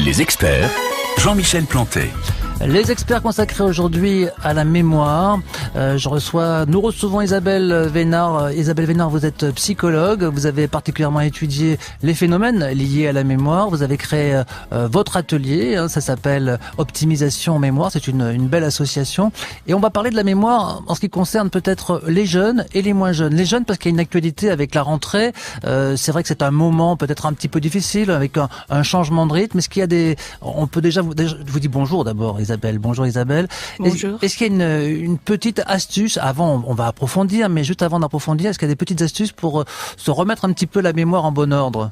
Les experts, Jean-Michel Plantet. Les experts consacrés aujourd'hui à la mémoire. Nous recevons Isabelle Vénard. Isabelle Vénard, vous êtes psychologue. Vous avez particulièrement étudié les phénomènes liés à la mémoire. Vous avez créé votre atelier. Ça s'appelle Optimisation Mémoire. C'est une belle association. Et on va parler de la mémoire en ce qui concerne peut-être les jeunes et les moins jeunes. Les jeunes parce qu'il y a une actualité avec la rentrée. C'est vrai que c'est un moment peut-être un petit peu difficile avec un changement de rythme. Est-ce qu'il y a on peut déjà vous dire bonjour d'abord. Isabelle. Bonjour Isabelle. Bonjour. Est-ce qu'il y a une petite astuce, avant on va approfondir, mais juste avant d'approfondir, est-ce qu'il y a des petites astuces pour se remettre un petit peu la mémoire en bon ordre ?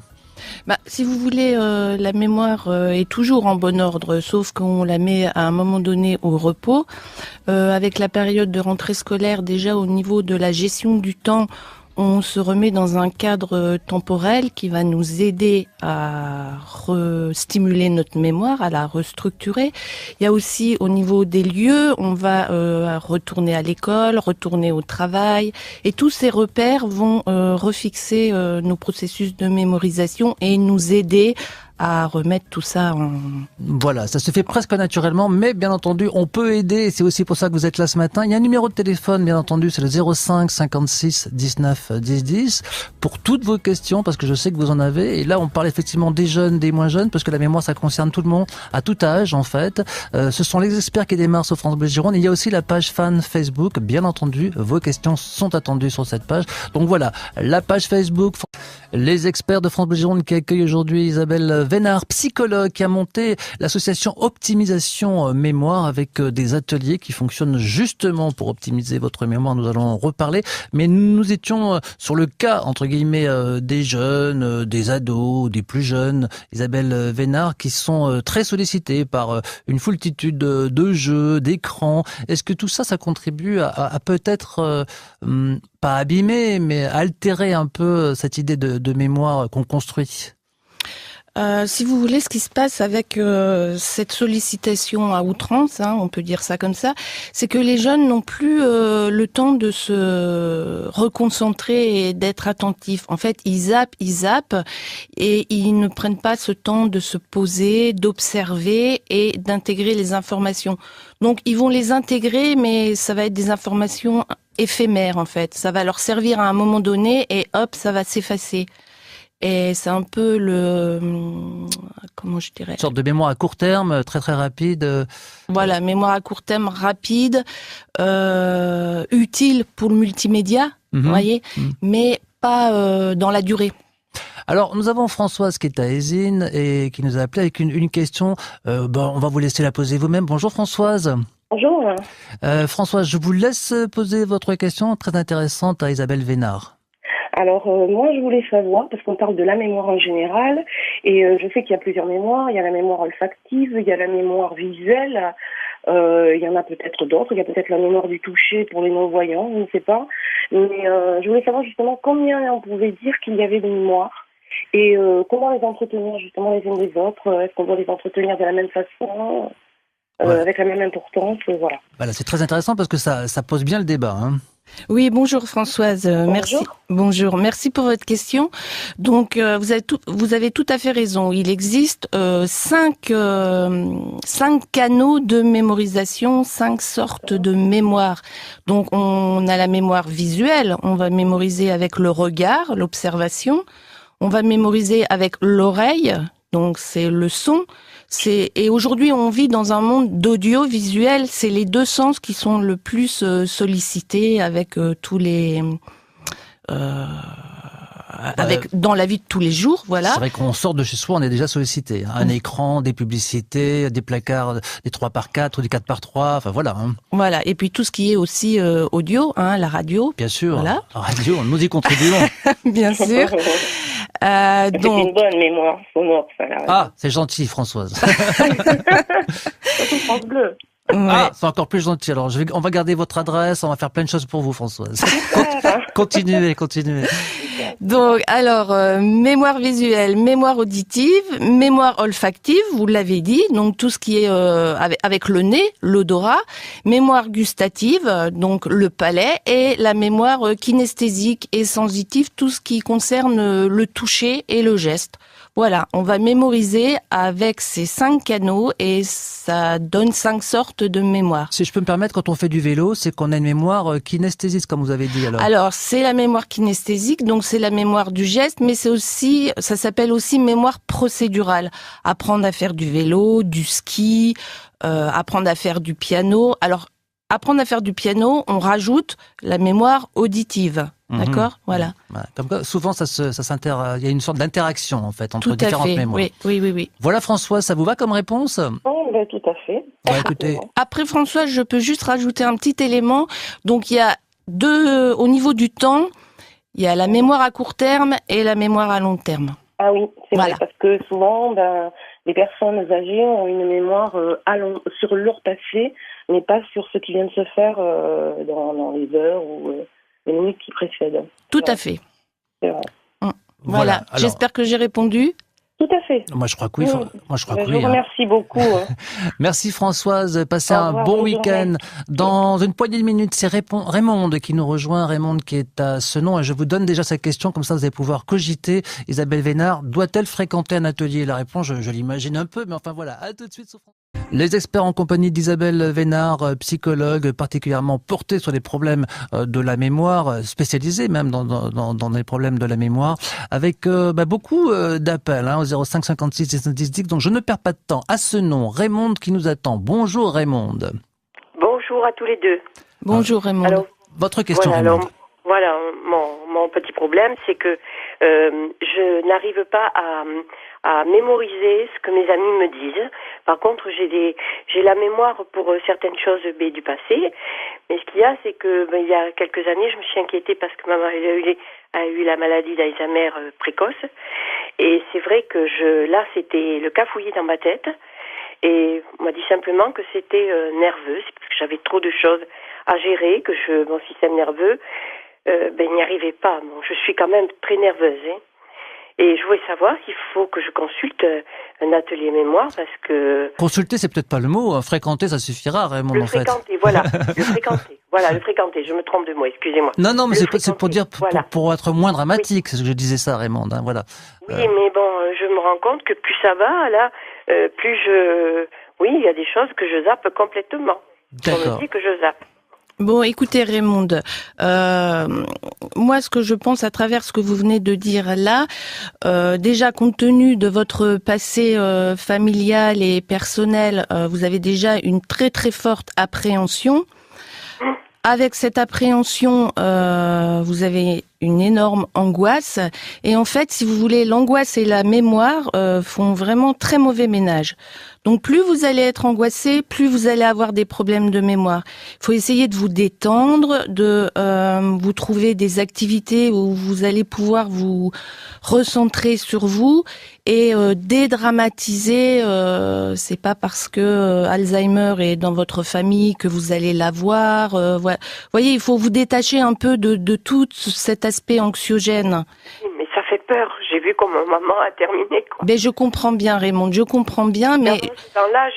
Si vous voulez, la mémoire est toujours en bon ordre, sauf qu'on la met à un moment donné au repos. Avec la période de rentrée scolaire, déjà au niveau de la gestion du temps, on se remet dans un cadre temporel qui va nous aider à stimuler notre mémoire, à la restructurer. Il y a aussi au niveau des lieux, on va retourner à l'école, retourner au travail, et tous ces repères vont refixer nos processus de mémorisation et nous aider à remettre tout ça en... Voilà, ça se fait presque naturellement, mais bien entendu, on peut aider. C'est aussi pour ça que vous êtes là ce matin. Il y a un numéro de téléphone, bien entendu, c'est le 05 56 19 10 10 pour toutes vos questions, parce que je sais que vous en avez. Et là, on parle effectivement des jeunes, des moins jeunes, parce que la mémoire, ça concerne tout le monde, à tout âge, en fait. Ce sont les experts qui démarrent sur France Bleu Gironde. Il y a aussi la page fan Facebook. Bien entendu, vos questions sont attendues sur cette page. Donc voilà, la page Facebook, les experts de France Bleu Gironde qui accueillent aujourd'hui Isabelle Vénard, psychologue, qui a monté l'association Optimisation Mémoire avec des ateliers qui fonctionnent justement pour optimiser votre mémoire. Nous allons en reparler, mais nous étions sur le cas, entre guillemets, des jeunes, des ados, des plus jeunes, Isabelle Vénard, qui sont très sollicités par une foultitude de jeux, d'écrans. Est-ce que tout ça, ça contribue à peut-être, pas abîmer, mais altérer un peu cette idée de mémoire qu'on construit ? Si vous voulez, ce qui se passe avec cette sollicitation à outrance, on peut dire ça comme ça, c'est que les jeunes n'ont plus le temps de se reconcentrer et d'être attentifs. En fait, ils zappent et ils ne prennent pas ce temps de se poser, d'observer et d'intégrer les informations. Donc, ils vont les intégrer, mais ça va être des informations éphémères, en fait. Ça va leur servir à un moment donné et hop, ça va s'effacer. Et c'est un peu comment je dirais, une sorte de mémoire à court terme, très très rapide. Voilà, mémoire à court terme rapide, utile pour le multimédia, vous voyez, mais pas dans la durée. Alors, nous avons Françoise qui est à Ésine et qui nous a appelé avec une question. On va vous laisser la poser vous-même. Bonjour Françoise. Bonjour. Françoise, je vous laisse poser votre question très intéressante à Isabelle Vénard. Alors, moi, je voulais savoir, parce qu'on parle de la mémoire en général, et je sais qu'il y a plusieurs mémoires. Il y a la mémoire olfactive, il y a la mémoire visuelle, il y en a peut-être d'autres. Il y a peut-être la mémoire du toucher pour les non-voyants, je ne sais pas. Mais je voulais savoir justement combien on pouvait dire qu'il y avait de mémoires et comment les entretenir justement les unes des autres. Est-ce qu'on doit les entretenir de la même façon, avec la même importance, voilà. Voilà, c'est très intéressant parce que ça pose bien le débat, Oui, bonjour Françoise, merci. Bonjour, merci pour votre question. Donc, vous avez tout à fait raison. Il existe 5 canaux de mémorisation, 5 sortes de mémoire. Donc, on a la mémoire visuelle. On va mémoriser avec le regard, l'observation. On va mémoriser avec l'oreille. Donc, c'est le son. Et aujourd'hui, on vit dans un monde d'audiovisuel. C'est les deux sens qui sont le plus sollicités avec tous les... dans la vie de tous les jours, voilà. C'est vrai qu'on sort de chez soi, on est déjà sollicité. Un écran, des publicités, des placards, des 3x4 ou des 4x3, enfin voilà. Voilà, et puis tout ce qui est aussi audio, la radio. Bien sûr, voilà. La radio, nous y contribuons. Bien sûr. C'est une bonne mémoire sonore, ça. Ah, c'est gentil, Françoise. Surtout France Bleu. Ouais. Ah, c'est encore plus gentil. Alors, on va garder votre adresse, on va faire plein de choses pour vous, Françoise. Continuez. Donc, alors, mémoire visuelle, mémoire auditive, mémoire olfactive, vous l'avez dit, donc tout ce qui est avec le nez, l'odorat, mémoire gustative, donc le palais, et la mémoire kinesthésique et sensitive, tout ce qui concerne le toucher et le geste. Voilà, on va mémoriser avec ces 5 canaux et ça donne 5 sortes de mémoire. Si je peux me permettre, quand on fait du vélo, c'est qu'on a une mémoire kinesthésique, comme vous avez dit alors. Alors, c'est la mémoire kinesthésique, donc c'est la mémoire du geste, mais c'est aussi, ça s'appelle aussi mémoire procédurale. Apprendre à faire du vélo, du ski, apprendre à faire du piano. Alors, apprendre à faire du piano, on rajoute la mémoire auditive. D'accord, voilà. Comme quoi, souvent, il y a une sorte d'interaction en fait entre différentes mémoires. Oui. Voilà, François, ça vous va comme réponse? Tout à fait. Écoutez, Après, François, je peux juste rajouter un petit élément. Donc, il y a au niveau du temps, il y a la mémoire à court terme et la mémoire à long terme. Ah oui, c'est Voilà. vrai, parce que souvent, les personnes âgées ont une mémoire sur leur passé, mais pas sur ce qui vient de se faire dans les heures ou les minutes qui précèdent. Tout à fait. C'est vrai. Voilà. Alors, J'espère que j'ai répondu. Tout à fait. moi je crois que oui. Moi je crois que Je oui. vous remercie beaucoup. Merci Françoise, passez Au un revoir, bon bonne week-end. journée. Dans une poignée de minutes, c'est Raymond qui nous rejoint, Raymond qui est à Senon, et je vous donne déjà sa question, comme ça vous allez pouvoir cogiter. Isabelle Vénard, doit-elle fréquenter un atelier? La réponse, je l'imagine un peu, mais enfin voilà, à tout de suite sur France. Les experts en compagnie d'Isabelle Vénard, psychologue particulièrement portée sur les problèmes de la mémoire, spécialisée même dans les problèmes de la mémoire, avec beaucoup d'appels au 05 56 19 10 10. Donc je ne perds pas de temps. À ce nom, Raymond qui nous attend. Bonjour Raymond. Bonjour à tous les deux. Bonjour Raymond. Alors, Votre question, voilà, Raymond. Voilà, mon petit problème, c'est que je n'arrive pas à mémoriser ce que mes amis me disent. Par contre, j'ai la mémoire pour certaines choses du passé. Mais ce qu'il y a, c'est que il y a quelques années, je me suis inquiétée parce que maman a eu la maladie d'Alzheimer précoce. Et c'est vrai que là, c'était le cafouillis dans ma tête. Et on m'a dit simplement que c'était nerveux, c'est parce que j'avais trop de choses à gérer, que mon système nerveux n'y arrivait pas. Bon, je suis quand même très nerveuse. Et je voulais savoir s'il faut que je consulte un atelier mémoire parce que... Consulter, c'est peut-être pas le mot. Fréquenter, ça suffira, Raymond, en fait. Voilà. Le fréquenter. Je me trompe de mot, excusez-moi. Non, mais c'est pour dire, voilà. pour être moins dramatique. C'est ce que je disais ça, Raymond. Voilà. Oui, mais bon, je me rends compte que plus ça va, là, plus oui, il y a des choses que je zappe complètement. D'accord. On me dit que je zappe. Bon, écoutez Raymond, moi ce que je pense à travers ce que vous venez de dire là, déjà compte tenu de votre passé familial et personnel, vous avez déjà une très très forte appréhension. Avec cette appréhension, vous avez une énorme angoisse. Et en fait, si vous voulez, l'angoisse et la mémoire font vraiment très mauvais ménage. Donc plus vous allez être angoissé, plus vous allez avoir des problèmes de mémoire. Il faut essayer de vous détendre, de vous trouver des activités où vous allez pouvoir vous recentrer sur vous et dédramatiser. C'est pas parce que Alzheimer est dans votre famille que vous allez l'avoir. Voilà. Vous voyez, il faut vous détacher un peu de tout cet aspect anxiogène. Mais ça fait peur. J'ai vu comment maman a terminé, quoi. Ben, je comprends bien, Raymond, je comprends bien, mais... C'est dans l'âge.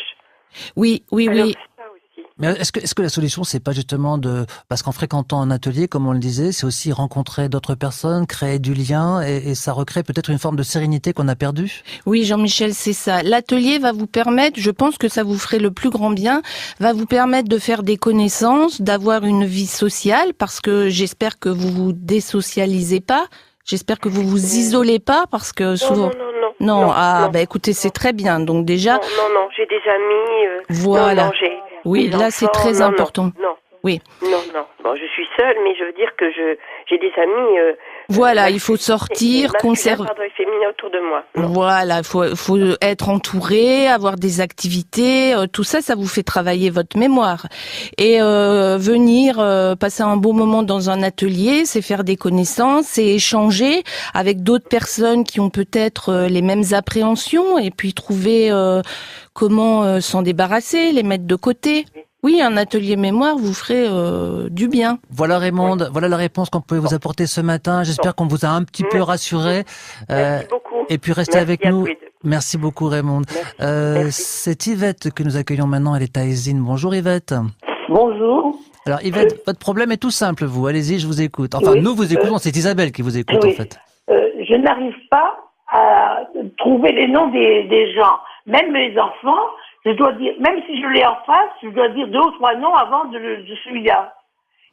Oui. Alors, c'est ça aussi. Mais est-ce que la solution, c'est pas justement parce qu'en fréquentant un atelier, comme on le disait, c'est aussi rencontrer d'autres personnes, créer du lien, et ça recrée peut-être une forme de sérénité qu'on a perdue? Oui, Jean-Michel, c'est ça. L'atelier va vous permettre, je pense que ça vous ferait le plus grand bien, va vous permettre de faire des connaissances, d'avoir une vie sociale, parce que j'espère que vous vous désocialisez pas. J'espère que vous vous isolez pas parce que souvent. Non. Écoutez, c'est très bien. Donc déjà. Non, j'ai des amis. Voilà. Non, oui, là enfants, c'est très important. Non. Oui. Non. Bon, je suis seule, mais je veux dire que j'ai des amis. Voilà, il faut sortir, conserver. Féminin autour de moi. Non. Voilà, faut être entouré, avoir des activités, tout ça, ça vous fait travailler votre mémoire. Et venir passer un bon moment dans un atelier, c'est faire des connaissances, c'est échanger avec d'autres personnes qui ont peut-être les mêmes appréhensions, et puis trouver comment s'en débarrasser, les mettre de côté. Oui, un atelier mémoire vous ferait du bien. Voilà Raymond, voilà la réponse qu'on pouvait vous apporter ce matin. J'espère qu'on vous a un petit peu rassuré. Merci beaucoup. Et puis restez avec nous. Merci beaucoup Raymond. Merci. C'est Yvette que nous accueillons maintenant, elle est à Ésine. Bonjour Yvette. Bonjour. Alors Yvette, votre problème est tout simple, vous. Allez-y, je vous écoute. Enfin, nous vous écoutons, c'est Isabelle qui vous écoute en fait. Je n'arrive pas à trouver les noms des gens. Même mes enfants, je dois dire, même si je l'ai en face, je dois dire 2 ou 3 noms avant de celui-là.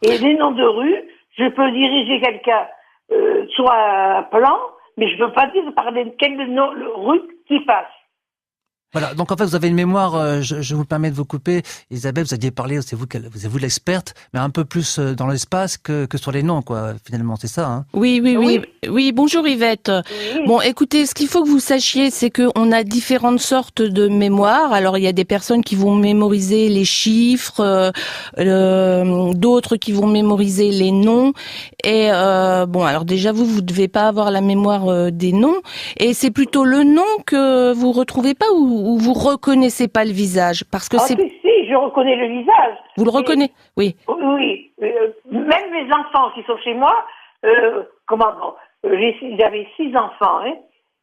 Et les noms de rue, je peux diriger quelqu'un sur un plan, mais je ne peux pas dire parler de quel nom, rue qui passe. Voilà, donc en fait vous avez une mémoire, je vous permets de vous couper, Isabelle, vous aviez parlé, c'est vous l'experte, mais un peu plus dans l'espace que sur les noms, quoi, finalement, c'est ça, hein? Oui, bonjour Yvette. Oui. Bon, écoutez, ce qu'il faut que vous sachiez, c'est qu'on a différentes sortes de mémoire. Alors, il y a des personnes qui vont mémoriser les chiffres, d'autres qui vont mémoriser les noms. Et bon, alors déjà, vous devez pas avoir la mémoire des noms. Et c'est plutôt le nom que vous retrouvez pas ou vous reconnaissez pas le visage, parce que c'est. Si, je reconnais le visage. Vous le reconnaissez, oui. Oui. Même mes enfants qui sont chez moi, j'avais 6 enfants, hein.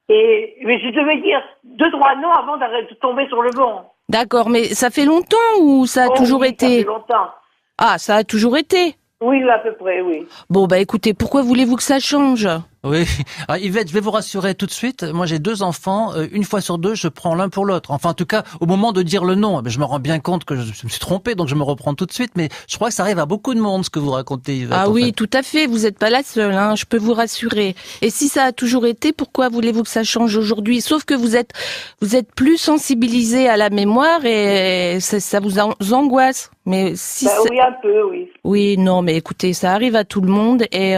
Mais je devais dire 2-3 noms avant de tomber sur le bon. D'accord, mais ça fait longtemps ou ça a toujours été? Ça fait longtemps. Ah, ça a toujours été. Oui, à peu près, oui. Bon, bah écoutez, pourquoi voulez-vous que ça change? Oui. Alors, Yvette, je vais vous rassurer tout de suite. Moi, j'ai 2 enfants. Une fois sur 2, je prends l'un pour l'autre. Enfin, en tout cas, au moment de dire le nom, je me rends bien compte que je me suis trompé, donc je me reprends tout de suite. Mais je crois que ça arrive à beaucoup de monde, ce que vous racontez, Yvette. Ah en oui, fait. tout à fait. Vous n'êtes pas la seule, hein, je peux vous rassurer. Et si ça a toujours été, pourquoi voulez-vous que ça change aujourd'hui? Sauf que vous êtes plus sensibilisé à la mémoire et ça vous angoisse. Mais si oui, un peu, oui. Oui, non, mais écoutez, ça arrive à tout le monde et.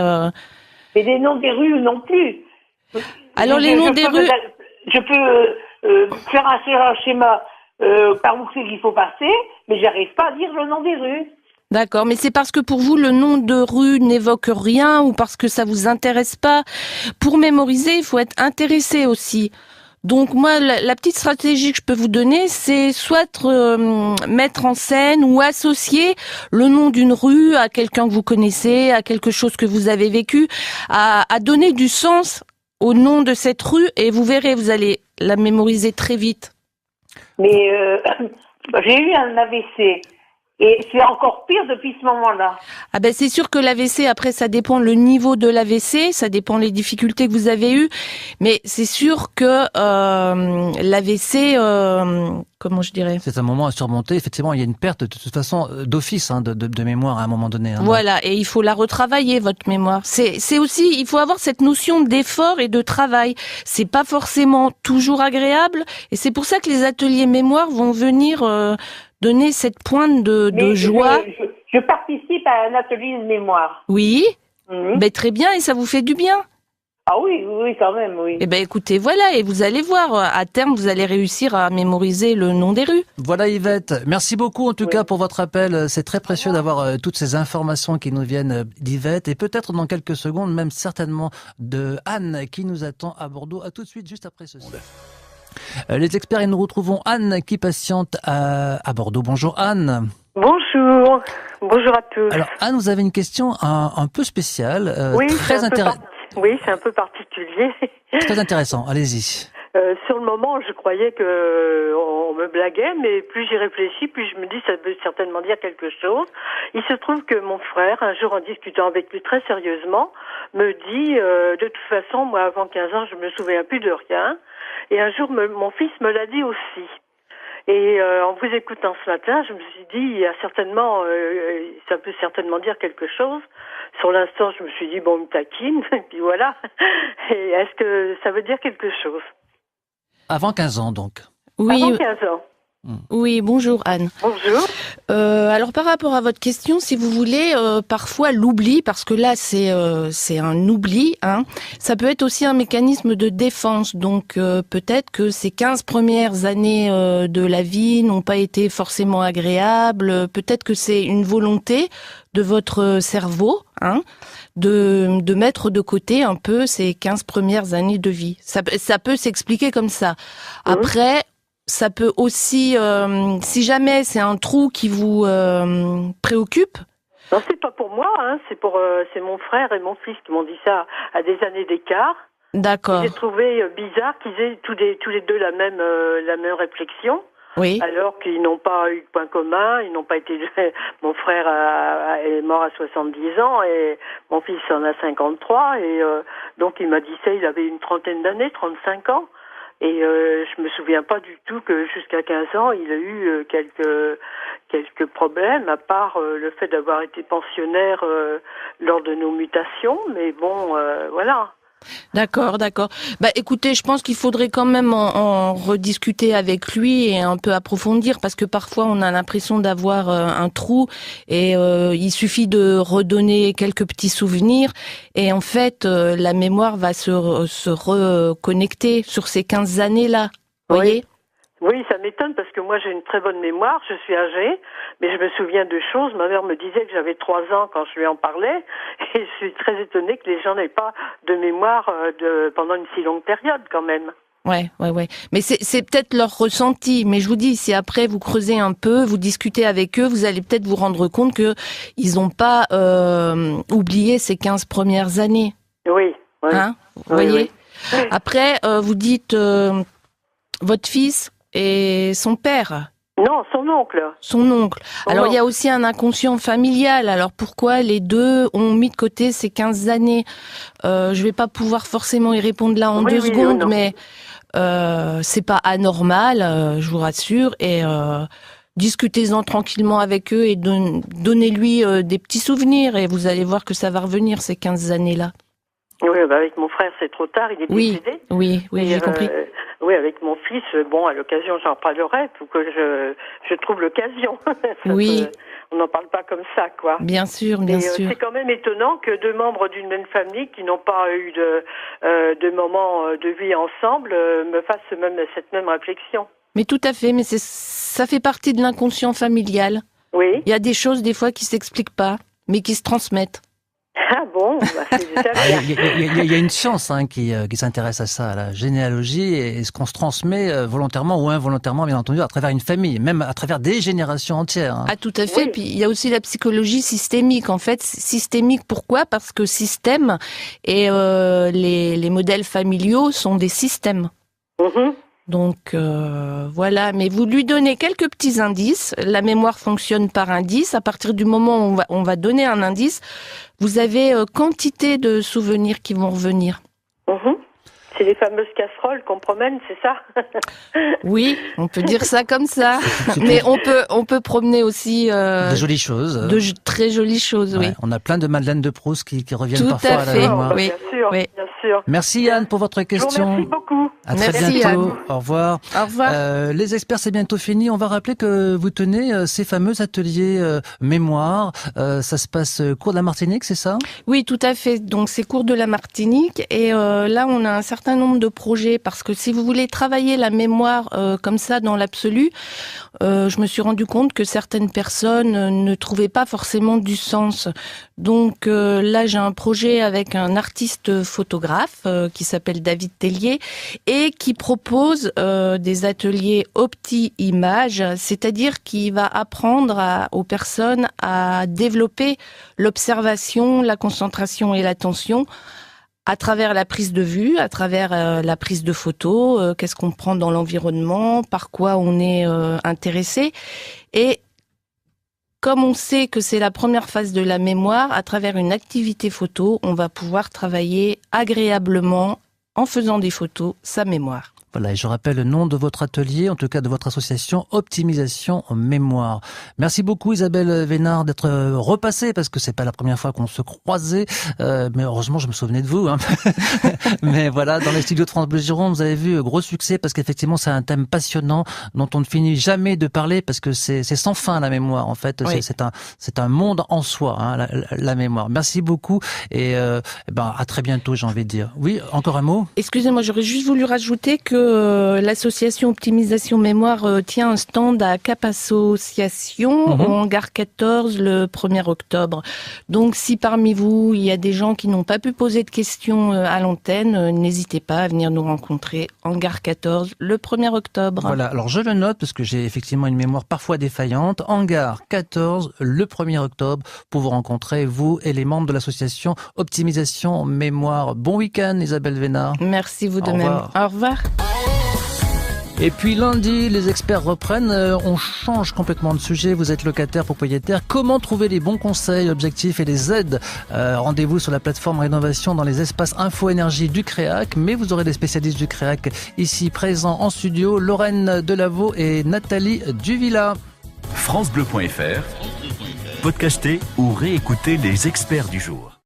Mais les noms des rues non plus. Alors les noms des rues. Je peux faire un schéma par où c'est qu'il faut passer, mais j'arrive pas à dire le nom des rues. D'accord, mais c'est parce que pour vous le nom de rue n'évoque rien ou parce que ça vous intéresse pas. Pour mémoriser, il faut être intéressé aussi. Donc moi, la petite stratégie que je peux vous donner, c'est soit mettre en scène ou associer le nom d'une rue à quelqu'un que vous connaissez, à quelque chose que vous avez vécu, à donner du sens au nom de cette rue et vous verrez, vous allez la mémoriser très vite. Mais j'ai eu un AVC. Et c'est encore pire depuis ce moment-là. Ah ben c'est sûr que l'AVC, après ça dépend le niveau de l'AVC, ça dépend les difficultés que vous avez eues, mais c'est sûr que l'AVC, comment je dirais? C'est un moment à surmonter. Effectivement, il y a une perte de toute façon d'office de mémoire à un moment donné. Hein, voilà, et il faut la retravailler votre mémoire. C'est aussi, il faut avoir cette notion d'effort et de travail. C'est pas forcément toujours agréable, et c'est pour ça que les ateliers mémoire vont venir donner cette pointe de joie. Je participe à un atelier de mémoire. Oui, ben très bien, et ça vous fait du bien. Ah oui, quand même, oui. Eh ben écoutez, voilà, et vous allez voir, à terme, vous allez réussir à mémoriser le nom des rues. Voilà Yvette, merci beaucoup en tout cas pour votre appel. C'est très précieux d'avoir toutes ces informations qui nous viennent d'Yvette et peut-être dans quelques secondes, même certainement de Anne qui nous attend à Bordeaux. À tout de suite, juste après ceci. Les experts, et nous retrouvons Anne qui patiente à Bordeaux. Bonjour Anne. Bonjour à tous. Alors Anne, vous avez une question un peu spéciale, oui, très intéressante. Oui, c'est un peu particulier. Très intéressant, allez-y. Sur le moment, je croyais que on me blaguait, mais plus j'y réfléchis, plus je me dis ça veut certainement dire quelque chose. Il se trouve que mon frère, un jour en discutant avec lui très sérieusement, me dit de toute façon, moi avant 15 ans, je me souviens plus de rien. Et un jour, mon fils me l'a dit aussi. Et en vous écoutant ce matin, je me suis dit, il y a certainement, ça peut certainement dire quelque chose. Sur l'instant, je me suis dit, bon, on me taquine, et puis voilà. Et est-ce que ça veut dire quelque chose? Avant 15 ans, donc. Oui. Avant 15 ans. Oui, bonjour Anne. Bonjour. Alors par rapport à votre question, si vous voulez, parfois l'oubli, parce que là c'est un oubli, hein, ça peut être aussi un mécanisme de défense. Donc peut-être que ces 15 premières années de la vie n'ont pas été forcément agréables. Peut-être que c'est une volonté de votre cerveau, hein, de mettre de côté un peu ces 15 premières années de vie. Ça peut s'expliquer comme ça. Après, ça peut aussi, si jamais c'est un trou qui vous préoccupe. Non, c'est pas pour moi, hein. C'est mon frère et mon fils qui m'ont dit ça à des années d'écart. D'accord. J'ai trouvé bizarre qu'ils aient tous les deux la même réflexion. Oui. alors qu'ils n'ont pas eu de point commun, ils n'ont pas été... Mon frère est mort à 70 ans et mon fils en a 53 et donc il m'a dit ça, il avait une trentaine d'années, 35 ans. Et je me souviens pas du tout que jusqu'à 15 ans, il a eu quelques problèmes, à part le fait d'avoir été pensionnaire lors de nos mutations. Mais bon, voilà. D'accord. Bah, écoutez, je pense qu'il faudrait quand même en rediscuter avec lui et un peu approfondir, parce que parfois on a l'impression d'avoir un trou et il suffit de redonner quelques petits souvenirs et en fait la mémoire va se reconnecter sur ces 15 années-là. Vous voyez ? Oui, ça m'étonne parce que moi j'ai une très bonne mémoire, je suis âgée, mais je me souviens de choses. Ma mère me disait que j'avais 3 ans quand je lui en parlais et je suis très étonnée que les gens n'aient pas de mémoire pendant une si longue période quand même. Ouais. Mais c'est peut-être leur ressenti. Mais je vous dis, si après vous creusez un peu, vous discutez avec eux, vous allez peut-être vous rendre compte que ils n'ont pas oublié ces 15 premières années. Oui. Hein, vous voyez. Après, vous dites votre fils et son père. Non, son oncle. Son oncle. Alors, il y a aussi un inconscient familial. Alors, pourquoi les deux ont mis de côté ces 15 années? Je vais pas pouvoir forcément y répondre là en 2 secondes, mais c'est pas anormal, je vous rassure. Et discutez-en tranquillement avec eux et donnez-lui des petits souvenirs et vous allez voir que ça va revenir, ces 15 années-là. Oui, avec mon frère, c'est trop tard, il est décédé. Oui, j'ai compris. Oui, avec mon fils, bon, à l'occasion, j'en parlerai pour que je trouve l'occasion. Oui. On n'en parle pas comme ça, quoi. Bien sûr. C'est quand même étonnant que 2 membres d'une même famille qui n'ont pas eu de moments de vie ensemble me fassent cette même réflexion. Mais tout à fait, mais ça fait partie de l'inconscient familial. Oui. Il y a des choses, des fois, qui s'expliquent pas, mais qui se transmettent. Ah bon, c'est déjà bien. Il y a une science qui s'intéresse à ça, à la généalogie, et ce qu'on se transmet volontairement ou involontairement, bien entendu, à travers une famille, même à travers des générations entières. Ah, tout à fait. Oui. Puis il y a aussi la psychologie systémique. En fait, systémique, pourquoi? Parce que système et les modèles familiaux sont des systèmes. Mm-hmm. Donc voilà, mais vous lui donnez quelques petits indices. La mémoire fonctionne par indice. À partir du moment où on va donner un indice, vous avez quantité de souvenirs qui vont revenir. Mm-hmm. C'est les fameuses casseroles qu'on promène, c'est ça? Oui, on peut dire ça comme ça. Mais on peut promener aussi de jolies choses. De très jolies choses, oui. On a plein de Madeleine de Proust qui reviennent tout parfois à la mémoire. Oui. Bien sûr. Merci Yann pour votre question. Merci beaucoup. À très bientôt. Yann. Au revoir. Au revoir. Les experts, c'est bientôt fini. On va rappeler que vous tenez ces fameux ateliers mémoire. Ça se passe cours de la Martinique, c'est ça? Oui, tout à fait. Donc c'est cours de la Martinique et là on a un certain nombre de projets parce que si vous voulez travailler la mémoire comme ça dans l'absolu, je me suis rendu compte que certaines personnes ne trouvaient pas forcément du sens. Donc là j'ai un projet avec un artiste photographe qui s'appelle David Tellier et qui propose des ateliers opti-image, c'est-à-dire qu'il va apprendre aux personnes à développer l'observation, la concentration et l'attention à travers la prise de vue, à travers la prise de photos, qu'est-ce qu'on prend dans l'environnement, par quoi on est intéressé. Et comme on sait que c'est la première phase de la mémoire, à travers une activité photo, on va pouvoir travailler agréablement en faisant des photos sa mémoire. Voilà, et je rappelle le nom de votre atelier, en tout cas de votre association Optimisation en Mémoire. Merci beaucoup Isabelle Vénard d'être repassée, parce que c'est pas la première fois qu'on se croisait, mais heureusement je me souvenais de vous. Mais voilà, dans les studios de France Bleu Gironde, vous avez vu gros succès, parce qu'effectivement c'est un thème passionnant dont on ne finit jamais de parler, parce que c'est sans fin la mémoire en fait. Oui. C'est un monde en soi, la mémoire. Merci beaucoup et à très bientôt, j'ai envie de dire. Oui, encore un mot. Excusez-moi, j'aurais juste voulu rajouter que l'association Optimisation Mémoire tient un stand à Cap Association en gare 14 le 1er octobre. Donc si parmi vous, il y a des gens qui n'ont pas pu poser de questions à l'antenne, n'hésitez pas à venir nous rencontrer en gare 14 le 1er octobre. Voilà, alors je le note parce que j'ai effectivement une mémoire parfois défaillante. En gare 14 le 1er octobre pour vous rencontrer, vous et les membres de l'association Optimisation Mémoire. Bon week-end Isabelle Vénard. Merci vous de même. Au revoir. Et puis lundi, les experts reprennent. On change complètement de sujet. Vous êtes locataire, propriétaire. Comment trouver les bons conseils, objectifs et les aides? Rendez-vous sur la plateforme rénovation dans les espaces Info Énergie du Créac. Mais vous aurez des spécialistes du Créac ici présents en studio. Lorraine Delavaux et Nathalie Duvilla. FranceBleu.fr, podcaster ou réécouter les experts du jour.